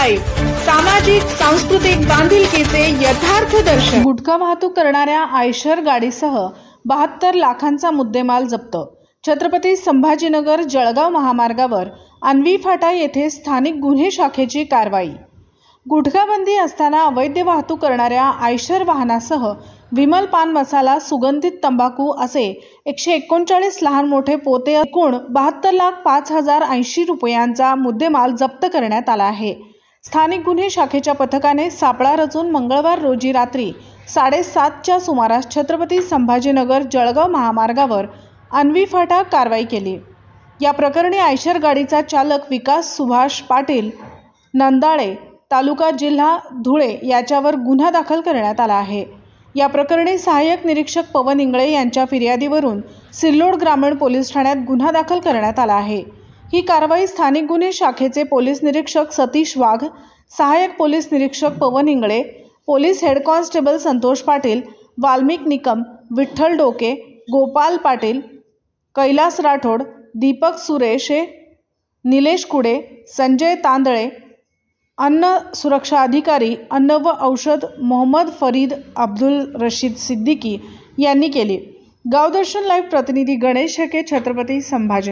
Live, सामाजिक सांस्कृतिक बांधिलकीचे यथार्थ दर्शन। गुटखा वाहतूक करणाऱ्या आयशर गाडीसह 72 लाखांचा मुद्देमाल जप्त। छत्रपती संभाजीनगर जळगाव महामार्गावर अन्वी फाटा येथे स्थानिक गुन्हे शाखेची कारवाई। गुटखाबंदी असताना अवैध वाहतूक करणाऱ्या आयशर वाहनासह विमल पान मसाला, सुगंधित तंबाखू असे 139 लहान मोठे पोते एकूण 72,05,080 रुपयांचा मुद्देमाल जप्त करण्यात आला आहे। स्थानिक गुन्हे शाखेच्या पथकाने सापळा रचून मंगळवार रोजी रात्री 7:30च्या सुमारास छत्रपती संभाजीनगर जळगाव महामार्गावर अन्वी फाटा कारवाई केली। या प्रकरणी आयशर गाडीचा चालक विकास सुभाष पाटील नंदाळे, तालुका जिल्हा धुळे याच्यावर गुन्हा दाखल करण्यात आला आहे। या प्रकरणी सहाय्यक निरीक्षक पवन इंगळे यांच्या फिर्यादीवरून सिल्लोड ग्रामीण पोलीस ठाण्यात गुन्हा दाखल करण्यात आला आहे। ही कारवाई स्थानिक गुन्हे शाखेचे पोलीस निरीक्षक सतीश वाघ, सहाय्यक पोलीस निरीक्षक Pawan Ingale, police head constable Santosh Patil, Valmik Nikam, Vitthal Doke, Gopal Patil, Kailas Rathod, Deepak सुरेशे, Nilesh कुडे, संजय तांदळे, अन्न सुरक्षा अधिकारी अन्न व औषध मोहम्मद फरीद अब्दुल रशीद सिद्दीकी यांनी केली। गावदर्शन लाईव्ह प्रतिनिधी गणेश शेके, छत्रपती संभाजी।